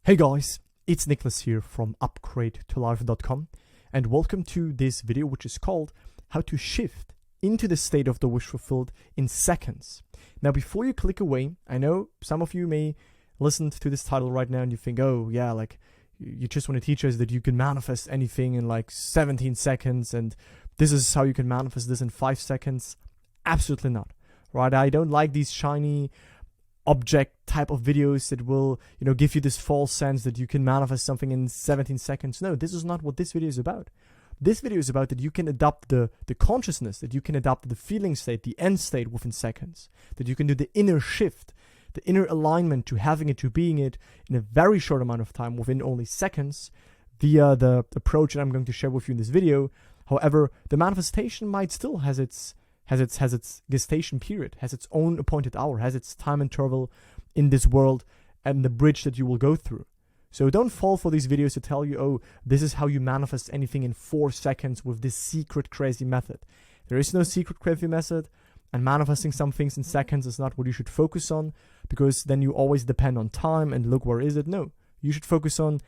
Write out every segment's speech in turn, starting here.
Hey guys, it's Nicholas here from upgradeTolife.com and welcome to this video which is called How to Shift into the State of the Wish Fulfilled in Seconds. Now before you click away, I know some of you may listen to this title right now and you think, oh yeah, like you just want to teach us that you can manifest anything in like 17 seconds and this is how you can manifest this in 5 seconds. Absolutely not, right? I don't like these shiny object type of videos that will, give you this false sense that you can manifest something in 17 seconds. No, this is not what this video is about. This video is about that you can adopt the consciousness, that you can adopt the feeling state, the end state within seconds, that you can do the inner shift, the inner alignment to having it, to being it in a very short amount of time, within only seconds, via the approach that I'm going to share with you in this video. However, the manifestation might still has its gestation period, has its own appointed hour, has its time interval in this world and the bridge that you will go through. So don't fall for these videos to tell you, oh, this is how you manifest anything in 4 seconds with this secret crazy method. There is no secret crazy method, and manifesting some things in seconds is not what you should focus on, because then you always depend on time and look, where is it? No, you should focus on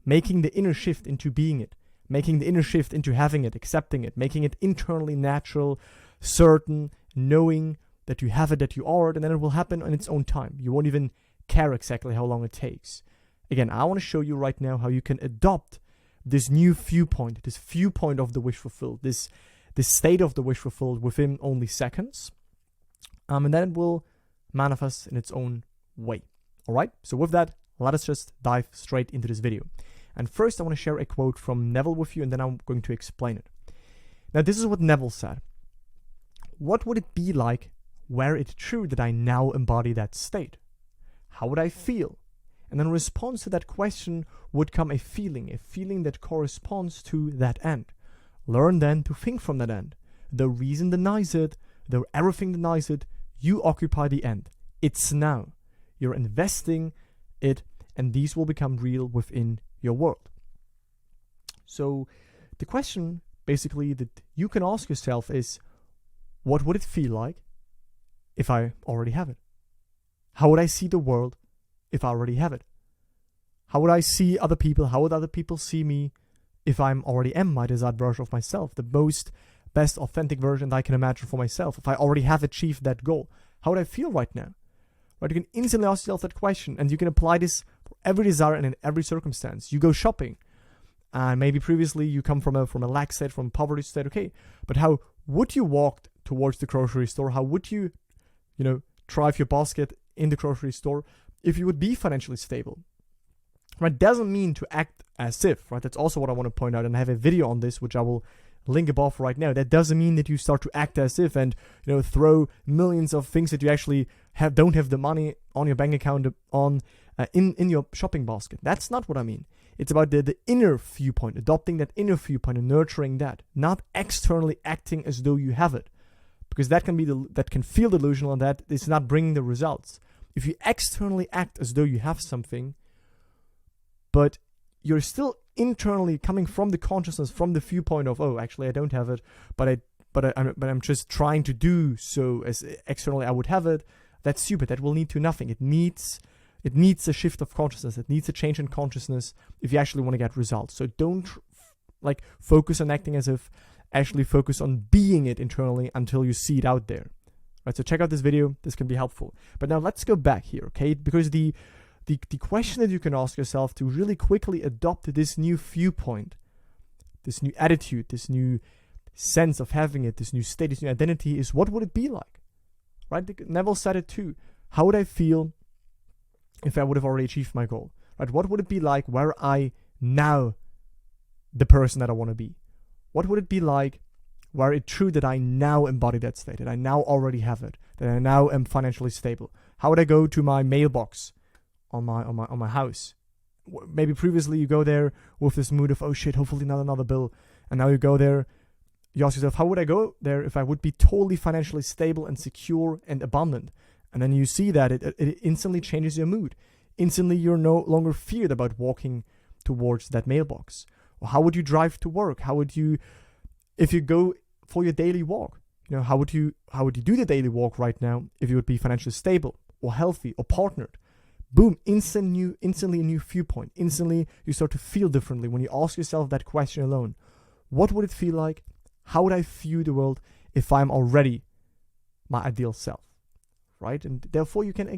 making the inner shift into being it, making the inner shift into having it, accepting it, making it internally natural, certain, knowing that you have it, that you are it, and then it will happen on its own time. You won't even care exactly how long it takes. Again, I want to show you right now how you can adopt this new viewpoint, this viewpoint of the wish fulfilled, this state of the wish fulfilled within only seconds, and then it will manifest in its own way. All right, so with that, let us just dive straight into this video. And first, I want to share a quote from Neville with you, and then I'm going to explain it. Now, this is what Neville said. What would it be like were it true that I now embody that state? How would I feel? And in response to that question would come a feeling that corresponds to that end. Learn then to think from that end. Though reason denies it, though everything denies it, you occupy the end. It's now. You're investing it, and these will become real within your world. So the question basically that you can ask yourself is, what would it feel like if I already have it? How would I see the world if I already have it? How would I see other people? How would other people see me if I already am my desired version of myself, the most best authentic version that I can imagine for myself? If I already have achieved that goal, how would I feel right now? Right? You can instantly ask yourself that question, and you can apply this for every desire and in every circumstance. You go shopping, and maybe previously you come from a lack state, from a poverty state. Okay, but how would you walk towards the grocery store? How would you, drive your basket in the grocery store if you would be financially stable? Right? Doesn't mean to act as if, right? That's also what I want to point out, and I have a video on this, which I will link above right now. That doesn't mean that you start to act as if and, throw millions of things that you actually don't have the money on your bank account on in your shopping basket. That's not what I mean. It's about the inner viewpoint, adopting that inner viewpoint and nurturing that, not externally acting as though you have it. Because that can feel delusional, and that is not bringing the results. If you externally act as though you have something, but you're still internally coming from the consciousness, from the viewpoint of, oh, actually I don't have it, but I'm just trying to do so as externally I would have it. That's stupid. That will lead to nothing. It needs a shift of consciousness. It needs a change in consciousness if you actually want to get results. So don't focus on acting as if. Actually focus on being it internally until you see it out there. Right, so check out this video. This can be helpful. But now let's go back here, okay? Because the question that you can ask yourself to really quickly adopt this new viewpoint, this new attitude, this new sense of having it, this new state, this new identity is, what would it be like? Right? Neville said it too. How would I feel if I would have already achieved my goal? Right? What would it be like were I now the person that I want to be? What would it be like were it true that I now embody that state, that I now already have it, that I now am financially stable? How would I go to my mailbox on my house? Maybe previously you go there with this mood of, oh shit, hopefully not another bill. And now you go there, you ask yourself, how would I go there if I would be totally financially stable and secure and abundant? And then you see that it instantly changes your mood. Instantly you're no longer feared about walking towards that mailbox. How would you drive to work? How would you, if you go for your daily walk, how would you do the daily walk right now if you would be financially stable or healthy or partnered? boom, instantly a new viewpoint. Instantly you start to feel differently when you ask yourself that question alone. What would it feel like? How would I view the world if I'm already my ideal self, right? And therefore you can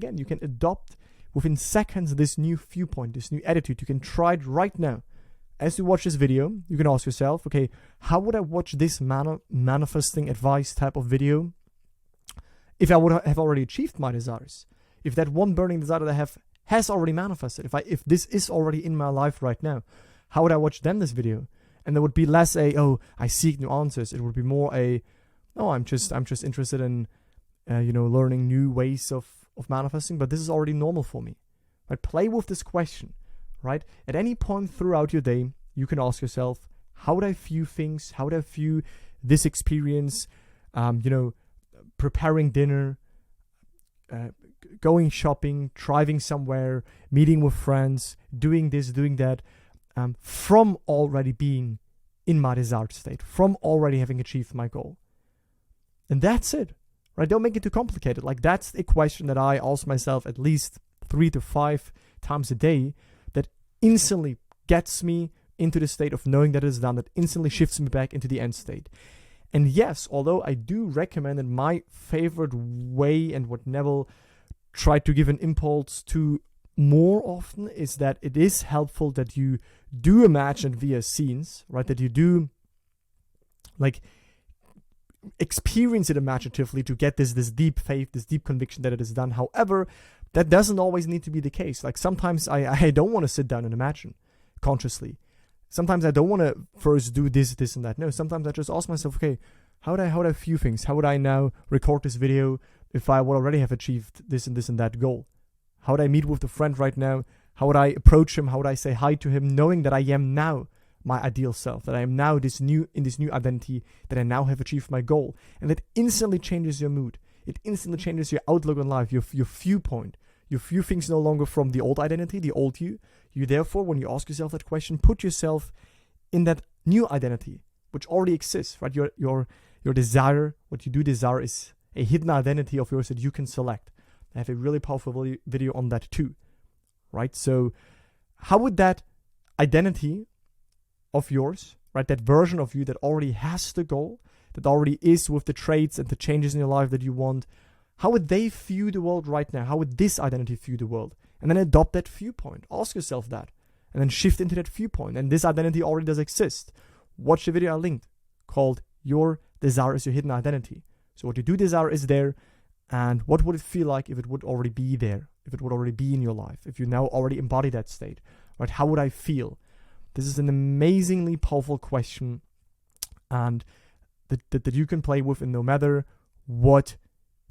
adopt within seconds this new viewpoint, this new attitude. You can try it right now. As you watch this video, you can ask yourself, okay, how would I watch this manifesting advice type of video if I would have already achieved my desires? If that one burning desire that I have has already manifested, if this is already in my life right now, how would I watch then this video? And there would be less I seek new answers. It would be more I'm just interested in learning new ways of manifesting, but this is already normal for me. Right? Play with this question, right? At any point throughout your day, you can ask yourself, how would I view things? How would I view this experience? Preparing dinner, going shopping, driving somewhere, meeting with friends, doing this, doing that, from already being in my desired state, from already having achieved my goal. And that's it, right? Don't make it too complicated. Like, that's a question that I ask myself at least 3 to 5 times a day that instantly gets me into the state of knowing that it is done, that instantly shifts me back into the end state. And yes, although I do recommend, and my favorite way and what Neville tried to give an impulse to more often is that it is helpful that you do imagine via scenes, right? That you do experience it imaginatively to get this deep faith, this deep conviction that it is done. However, that doesn't always need to be the case. Like, sometimes I don't want to sit down and imagine consciously. Sometimes I don't want to first do this, and that. No, sometimes I just ask myself, okay, how would I view things? How would I now record this video if I would already have achieved this and that goal? How would I meet with a friend right now? How would I approach him? How would I say hi to him, knowing that I am now my ideal self, that I am now in this new identity, that I now have achieved my goal? And that instantly changes your mood. It instantly changes your outlook on life, your viewpoint. You view things no longer from the old identity, the old you. You therefore, when you ask yourself that question, put yourself in that new identity, which already exists, right? Your desire, what you do desire, is a hidden identity of yours that you can select. I have a really powerful video on that too, right? So how would that identity of yours, right, that version of you that already has the goal, that already is with the traits and the changes in your life that you want, how would they view the world right now? How would this identity view the world? And then adopt that viewpoint. Ask yourself that. And then shift into that viewpoint. And this identity already does exist. Watch the video I linked called Your Desire is Your Hidden Identity. So what you do desire is there. And what would it feel like if it would already be there? If it would already be in your life? If you now already embody that state? Right? How would I feel? This is an amazingly powerful question. And that you can play with, and no matter what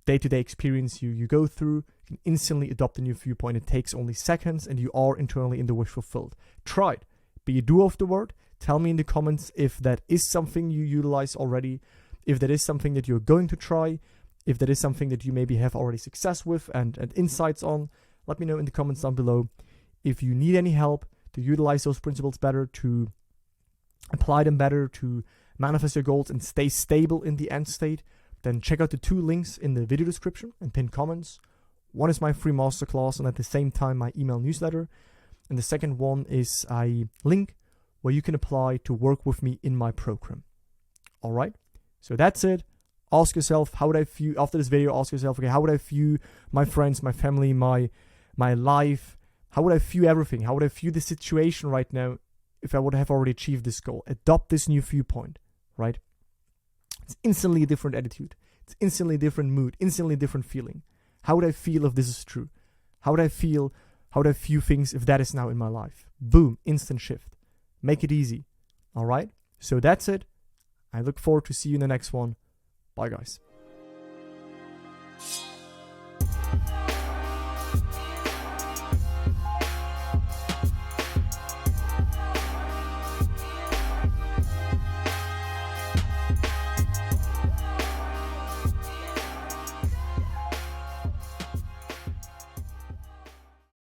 day-to-day experience you go through, you can instantly adopt a new viewpoint. It takes only seconds, and you are internally in the wish fulfilled. Try it. Be a doer of the word. Tell me in the comments if that is something you utilize already, if that is something that you're going to try, if that is something that you maybe have already success with and insights on. Let me know in the comments down below. If you need any help to utilize those principles better, to apply them better, to manifest your goals and stay stable in the end state, then check out the 2 links in the video description and pinned comments. One is my free masterclass, and at the same time my email newsletter. And the second one is a link where you can apply to work with me in my program. All right, so that's it. Ask yourself, how would I view, after this video, ask yourself, okay, how would I view my friends, my family, my life? How would I view everything? How would I view the situation right now if I would have already achieved this goal? Adopt this new viewpoint, right? It's instantly a different attitude. It's instantly a different mood, instantly a different feeling. How would I feel if this is true? How would I feel? How would I view things if that is now in my life? Boom, instant shift. Make it easy. All right? So that's it. I look forward to see you in the next one. Bye, guys.